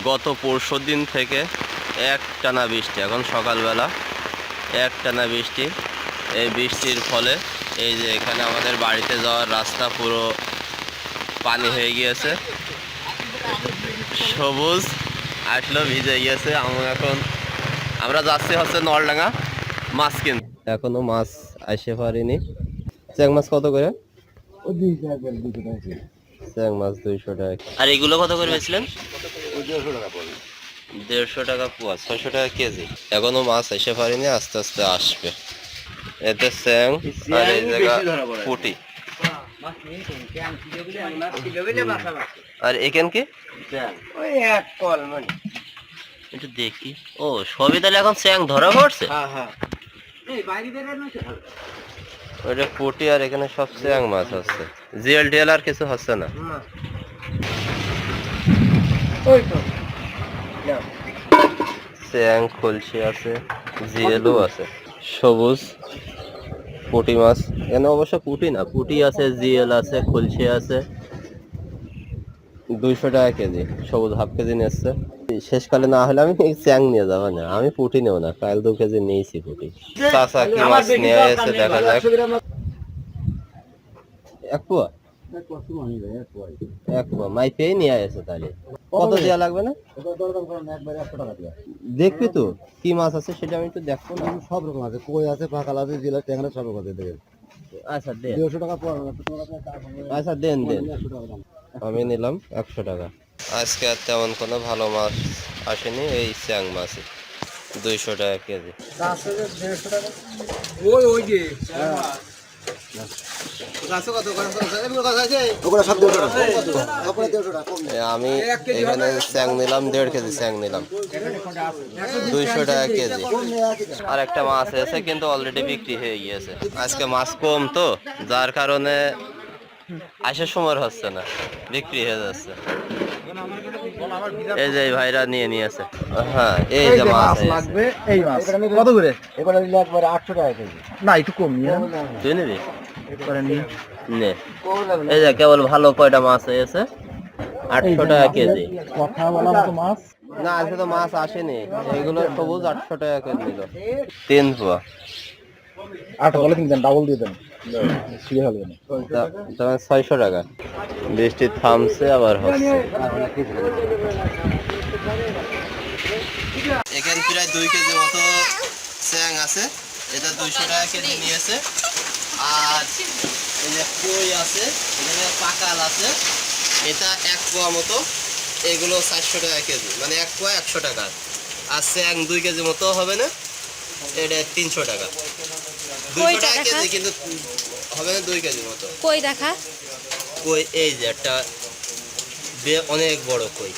গত পরশুদিন থেকে একটানা বৃষ্টি, এখন সকালবেলা একটানা বৃষ্টি। এই বৃষ্টির ফলে এই যে এখানে আমাদের বাড়িতে যাওয়ার রাস্তা পুরো পানি হয়ে গিয়েছে, সবুজ আসলো ভিজে গিয়েছে। আমরা যাচ্ছি হচ্ছে নলডাঙ্গা মাছ কিনতে। এখনো মাছ আসে পারিনি। চ্যাং মাছ কত করে? চ্যাং মাছ 200 টাকা। আর এগুলো কত করে বেচলেন? 150 টাকা পোয়া, 600 টাকা কেজি। এখনো মাছ এসে পারিনি, আস্তে আস্তে আসবে। এতে চ্যাং আর এই জায়গা পুঁটি। আর এখান কি একটু দেখি। ও সবই তাহলে এখন চ্যাং ধরা পড়ছে। ওইটা পুঁটি আর এখানে সব চ্যাং মাছ হচ্ছে। জিএল টিএল আর কিছু হচ্ছে না। চ্যাং খলসি আছে, জিএলও আছে। সবুজ পুঁটি মাছ এখানে অবশ্য পুঁটি না, পুঁটি আছে, জিএল আছে, খলসি আছে। 200 টাকা কেজি। সবুজ হাফ কেজি নিচ্ছে। শেষকালে না হলে আমি চ্যাং নিয়ে যাবো না, আমি পুঁটি নেব না। কাল 2 কেজি নিয়েছি পুঁটি। চাচা কি মাছ নিয়ে এসে দেখা যাক। এক পোয়া মাইপেই নিয়ে আসে। তাহলে কত দেওয়া লাগবে না? দেখবি তো কি মাছ আছে সেটা আমি তো দেখবো না। সব রকম আছে, কই আছে, পাকাল আছে, জিলা ট্যাংরা সব রকম আছে। দেখেন আচ্ছা দেন। 150 টাকা পড়া। আচ্ছা দেন। আমি নিলাম 100 টাকা। আজকে আর তেমন কোনো ভালো মাছ আসেনি, এই চ্যাং মাছ 200 টাকা কেজি। আমি এখানে চ্যাং নিলাম 1.5 কেজি চ্যাং নিলাম 200 টাকা কেজি। আর একটা মাছ এসে কিন্তু অলরেডি বিক্রি হয়ে গিয়েছে। আজকে মাছ কম তো, যার কারণে আসার সময় হচ্ছে না, বিক্রি হয়ে যাচ্ছে। এই যে ভাইরা নিয়ে নিয়েছে। হ্যাঁ এই যে মাছ লাগবে। এই মাছ কত করে? এবারে নিলে একবারে 800 টাকা কেজি। না একটু কম নিয়ে তুই নিবি করে নি নে। এই যে কেবল ভালো কয়টা মাছ হয়েছে, 800 টাকা কেজি। কথা বলা মতো মাছ না আজকে তো মাছ আসেনি। এগুলো সবুজ 800 টাকা করে নিল 3 পোয়া। 8 বলে কিনতেন, ডাবল দিয়ে দেন। 600 টাকা। বৃষ্টি থামছে আবার হচ্ছে। এখানে প্রায় 2 কেজি মতো চ্যাং আছে। এটা 200 টাকা কেজি নিয়েছে। আর এই যে কই আছে, এখানে পাকাল আছে, এটা 1 পোয়া মতো। এগুলো 400 টাকা কেজি, মানে 1 পোয়া 100 টাকা। আর চ্যাং 2 কেজি মতো হবে না, এটা 300 টাকা। 200 টাকা কেজি কিন্তু হবে না 2 কেজি মতো। কই দেখা? কই এই যে একটা অনেক বড় কই।